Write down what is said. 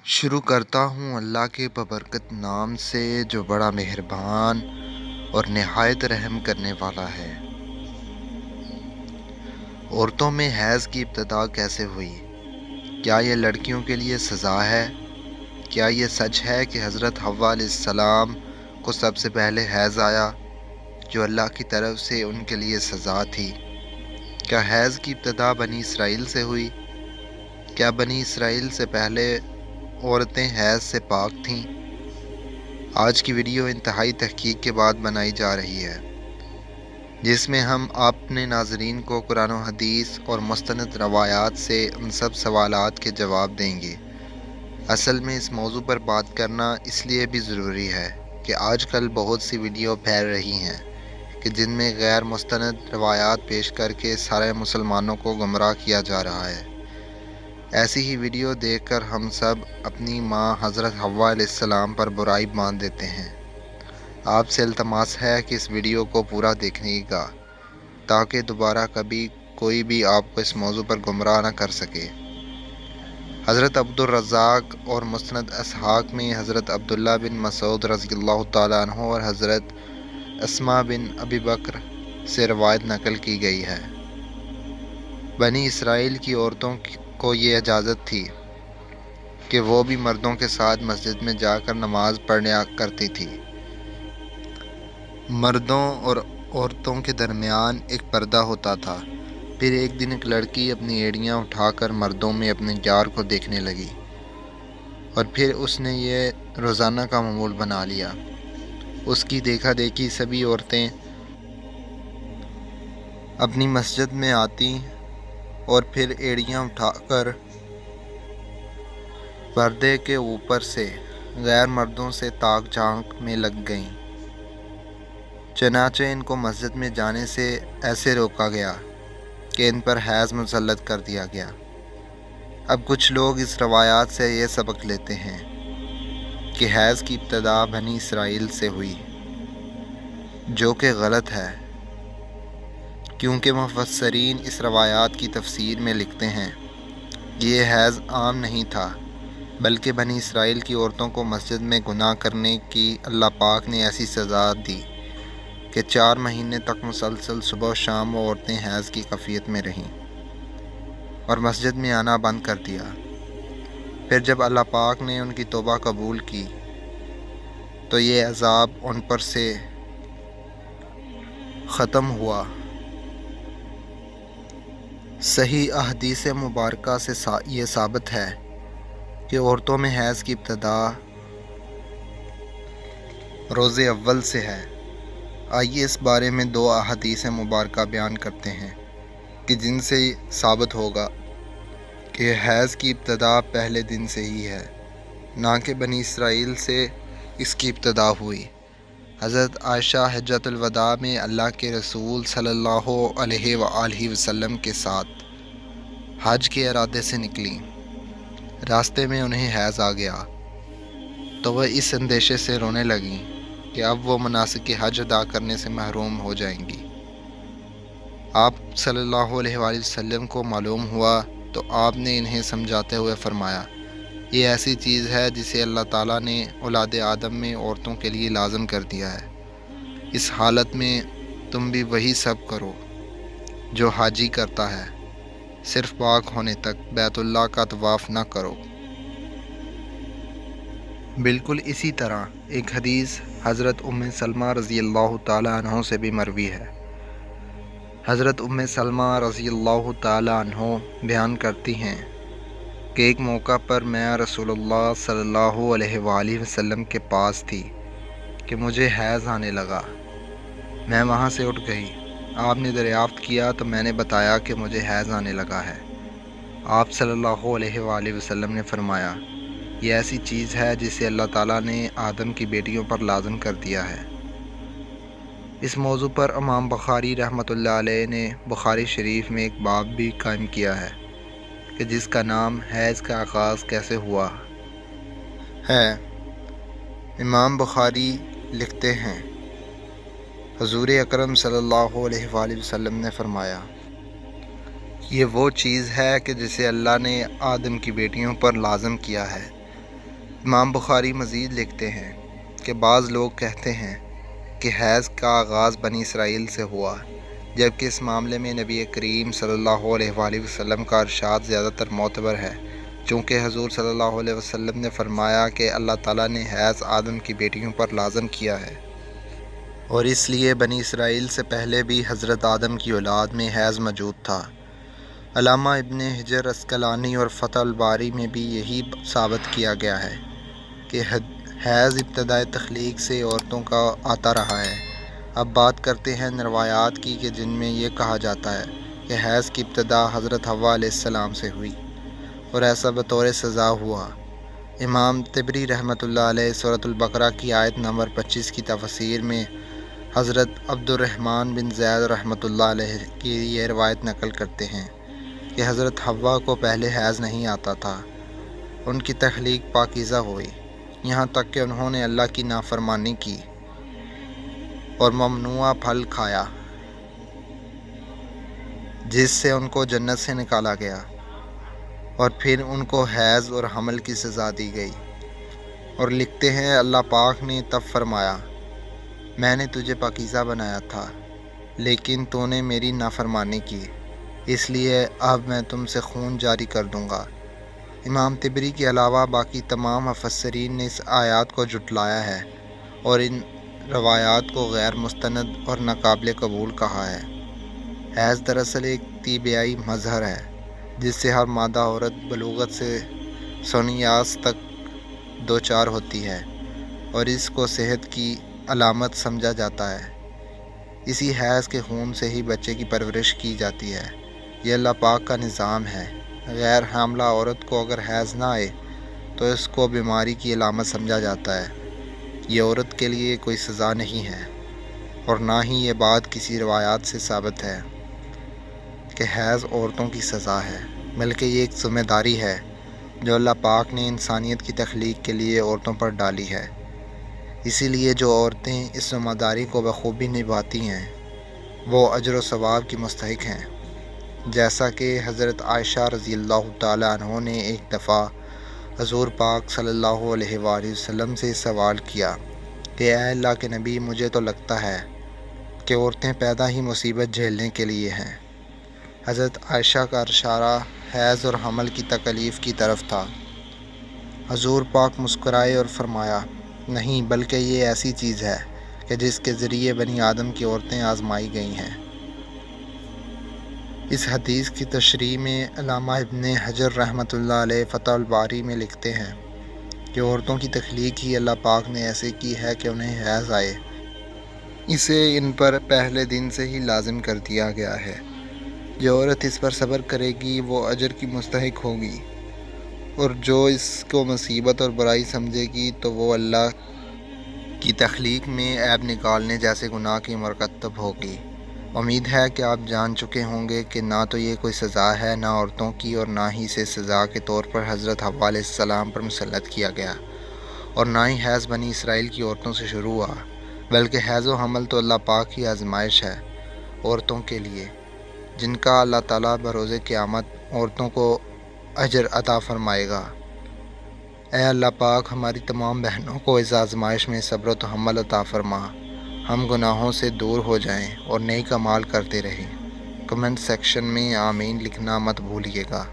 شروع کرتا ہوں اللہ کے ببرکت نام سے جو بڑا مہربان اور نہایت رحم کرنے والا ہے۔ عورتوں میں حیض کی ابتدا کیسے ہوئی؟ کیا یہ لڑکیوں کے لیے سزا ہے؟ کیا یہ سچ ہے کہ حضرت حوا علیہ السلام کو سب سے پہلے حیض آیا جو اللہ کی طرف سے ان کے لیے سزا تھی؟ کیا حیض کی ابتدا بنی اسرائیل سے ہوئی؟ کیا بنی اسرائیل سے پہلے عورتیں حیض سے پاک تھیں؟ آج کی ویڈیو انتہائی تحقیق کے بعد بنائی جا رہی ہے، جس میں ہم اپنے ناظرین کو قرآن و حدیث اور مستند روایات سے ان سب سوالات کے جواب دیں گے۔ اصل میں اس موضوع پر بات کرنا اس لیے بھی ضروری ہے کہ آج کل بہت سی ویڈیو پھیل رہی ہیں کہ جن میں غیر مستند روایات پیش کر کے سارے مسلمانوں کو گمراہ کیا جا رہا ہے۔ ایسی ہی ویڈیو دیکھ کر ہم سب اپنی ماں حضرت حوا علیہ السلام پر برائی باندھ دیتے ہیں۔ آپ سے التماس ہے کہ اس ویڈیو کو پورا دیکھنے گا تاکہ دوبارہ کبھی کوئی بھی آپ کو اس موضوع پر گمراہ نہ کر سکے۔ حضرت عبدالرزاق اور مسند اسحاق میں حضرت عبداللہ بن مسعود رضی اللہ تعالیٰ عنہ اور حضرت اسماء بن ابی بکر سے روایت نقل کی گئی ہے۔ بنی اسرائیل کی عورتوں کو یہ اجازت تھی کہ وہ بھی مردوں کے ساتھ مسجد میں جا کر نماز پڑھا کرتی تھی۔ مردوں اور عورتوں کے درمیان ایک پردہ ہوتا تھا۔ پھر ایک دن ایک لڑکی اپنی ایڑیاں اٹھا کر مردوں میں اپنے یار کو دیکھنے لگی اور پھر اس نے یہ روزانہ کا معمول بنا لیا۔ اس کی دیکھا دیکھی سبھی عورتیں اپنی مسجد میں آتی اور پھر ایڑیاں اٹھا کر پردے کے اوپر سے غیر مردوں سے تاک جھانک میں لگ گئیں۔ چنانچہ ان کو مسجد میں جانے سے ایسے روکا گیا کہ ان پر حیض مسلط کر دیا گیا۔ اب کچھ لوگ اس روایات سے یہ سبق لیتے ہیں کہ حیض کی ابتدا بنی اسرائیل سے ہوئی، جو کہ غلط ہے، کیونکہ مفسرین اس روایات کی تفسیر میں لکھتے ہیں کہ یہ حیض عام نہیں تھا، بلکہ بنی اسرائیل کی عورتوں کو مسجد میں گناہ کرنے کی اللہ پاک نے ایسی سزا دی کہ 4 مہینے تک مسلسل صبح و شام وہ عورتیں حیض کی کیفیت میں رہیں اور مسجد میں آنا بند کر دیا۔ پھر جب اللہ پاک نے ان کی توبہ قبول کی تو یہ عذاب ان پر سے ختم ہوا۔ صحیح احادیث مبارکہ سے یہ ثابت ہے کہ عورتوں میں حیض کی ابتدا روزے اول سے ہے۔ آئیے اس بارے میں 2 احادیث مبارکہ بیان کرتے ہیں کہ جن سے ثابت ہوگا کہ حیض کی ابتدا پہلے دن سے ہی ہے، نہ کہ بنی اسرائیل سے اس کی ابتدا ہوئی۔ حضرت عائشہ حجۃ الوداع میں اللہ کے رسول صلی اللہ علیہ وآلہ وسلم کے ساتھ حج کے ارادے سے نکلیں۔ راستے میں انہیں حیض آ گیا تو وہ اس اندیشے سے رونے لگیں کہ اب وہ مناسک حج ادا کرنے سے محروم ہو جائیں گی۔ آپ صلی اللہ علیہ وآلہ وسلم کو معلوم ہوا تو آپ نے انہیں سمجھاتے ہوئے فرمایا، یہ ایسی چیز ہے جسے اللہ تعالیٰ نے اولاد آدم میں عورتوں کے لیے لازم کر دیا ہے۔ اس حالت میں تم بھی وہی سب کرو جو حاجی کرتا ہے، صرف پاک ہونے تک بیت اللہ کا طواف نہ کرو۔ بالکل اسی طرح ایک حدیث حضرت ام سلمہ رضی اللہ تعالیٰ عنہ سے بھی مروی ہے۔ حضرت ام سلمہ رضی اللہ تعالیٰ عنہ بیان کرتی ہیں کہ ایک موقع پر میں رسول اللہ صلی اللہ علیہ وآلہ وسلم کے پاس تھی کہ مجھے حیض آنے لگا۔ میں وہاں سے اٹھ گئی۔ آپ نے دریافت کیا تو میں نے بتایا کہ مجھے حیض آنے لگا ہے۔ آپ صلی اللہ علیہ وآلہ وسلم نے فرمایا، یہ ایسی چیز ہے جسے اللہ تعالیٰ نے آدم کی بیٹیوں پر لازم کر دیا ہے۔ اس موضوع پر امام بخاری رحمۃ اللہ علیہ نے بخاری شریف میں ایک باب بھی قائم کیا ہے کہ جس کا نام حیض کا آغاز کیسے ہوا ہے۔ امام بخاری لکھتے ہیں، حضور اکرم صلی اللہ علیہ وآلہ وسلم نے فرمایا، یہ وہ چیز ہے کہ جسے اللہ نے آدم کی بیٹیوں پر لازم کیا ہے۔ امام بخاری مزید لکھتے ہیں کہ بعض لوگ کہتے ہیں کہ حیض کا آغاز بنی اسرائیل سے ہوا، جبکہ اس معاملے میں نبی کریم صلی اللہ علیہ وآلہ وسلم کا ارشاد زیادہ تر معتبر ہے، چونکہ حضور صلی اللہ علیہ وسلم نے فرمایا کہ اللہ تعالیٰ نے حیض آدم کی بیٹیوں پر لازم کیا ہے، اور اس لیے بنی اسرائیل سے پہلے بھی حضرت آدم کی اولاد میں حیض موجود تھا۔ علامہ ابن حجر عسقلانی اور فتح الباری میں بھی یہی ثابت کیا گیا ہے کہ حیض ابتدائے تخلیق سے عورتوں کا آتا رہا ہے۔ اب بات کرتے ہیں ان روایات کی کہ جن میں یہ کہا جاتا ہے کہ حیض کی ابتدا حضرت حوا علیہ السلام سے ہوئی اور ایسا بطور سزا ہوا۔ امام طبری رحمۃ اللہ علیہ سورۃ البقرہ کی آیت نمبر 25 کی تفسیر میں حضرت عبد الرحمن بن زید رحمۃ اللہ علیہ کی یہ روایت نقل کرتے ہیں کہ حضرت حوا کو پہلے حیض نہیں آتا تھا، ان کی تخلیق پاکیزہ ہوئی، یہاں تک کہ انہوں نے اللہ کی نافرمانی کی اور ممنوعہ پھل کھایا، جس سے ان کو جنت سے نکالا گیا، اور پھر ان کو حیض اور حمل کی سزا دی گئی۔ اور لکھتے ہیں اللہ پاک نے تب فرمایا، میں نے تجھے پاکیزہ بنایا تھا لیکن تو نے میری نافرمانی کی، اس لیے اب میں تم سے خون جاری کر دوں گا۔ امام طبری کے علاوہ باقی تمام مفسرین نے اس آیات کو جھٹلایا ہے اور ان روایات کو غیر مستند اور ناقابل قبول کہا ہے۔ حیض دراصل ایک طبیعی مظہر ہے جس سے ہر مادہ عورت بلوغت سے سنیاس تک دوچار ہوتی ہے اور اس کو صحت کی علامت سمجھا جاتا ہے۔ اسی حیض کے خون سے ہی بچے کی پرورش کی جاتی ہے، یہ اللہ پاک کا نظام ہے۔ غیر حاملہ عورت کو اگر حیض نہ آئے تو اس کو بیماری کی علامت سمجھا جاتا ہے، یہ عورت کے لیے کوئی سزا نہیں ہے، اور نہ ہی یہ بات کسی روایات سے ثابت ہے کہ حیض عورتوں کی سزا ہے، بلکہ یہ ایک ذمہ داری ہے جو اللہ پاک نے انسانیت کی تخلیق کے لیے عورتوں پر ڈالی ہے۔ اسی لیے جو عورتیں اس ذمہ داری کو بخوبی نبھاتی ہیں وہ اجر و ثواب کی مستحق ہیں، جیسا کہ حضرت عائشہ رضی اللہ تعالیٰ عنہ نے ایک دفعہ حضور پاک صلی اللہ علیہ وآلہ وسلم سے سوال کیا کہ اے اللہ کے نبی، مجھے تو لگتا ہے کہ عورتیں پیدا ہی مصیبت جھیلنے کے لیے ہیں۔ حضرت عائشہ کا اشارہ حیض اور حمل کی تکلیف کی طرف تھا۔ حضور پاک مسکرائے اور فرمایا، نہیں، بلکہ یہ ایسی چیز ہے کہ جس کے ذریعے بنی آدم کی عورتیں آزمائی گئی ہیں۔ اس حدیث کی تشریح میں علامہ ابن حجر رحمۃ اللہ علیہ فتح الباری میں لکھتے ہیں کہ عورتوں کی تخلیق ہی اللہ پاک نے ایسے کی ہے کہ انہیں حیض آئے، اسے ان پر پہلے دن سے ہی لازم کر دیا گیا ہے۔ جو عورت اس پر صبر کرے گی وہ اجر کی مستحق ہوگی، اور جو اس کو مصیبت اور برائی سمجھے گی تو وہ اللہ کی تخلیق میں عیب نکالنے جیسے گناہ کی مرتکب ہوگی۔ امید ہے کہ آپ جان چکے ہوں گے کہ نہ تو یہ کوئی سزا ہے نہ عورتوں کی، اور نہ ہی اسے سزا کے طور پر حضرت حوا علیہ السلام پر مسلط کیا گیا، اور نہ ہی حیض بنی اسرائیل کی عورتوں سے شروع ہوا، بلکہ حیض و حمل تو اللہ پاک کی آزمائش ہے عورتوں کے لیے، جن کا اللہ تعالیٰ بروز قیامت عورتوں کو اجر عطا فرمائے گا۔ اے اللہ پاک، ہماری تمام بہنوں کو اس آزمائش میں صبر و تحمل عطا فرما، ہم گناہوں سے دور ہو جائیں اور نیک اعمال کرتے رہیں۔ کمنٹ سیکشن میں آمین لکھنا مت بھولیے گا۔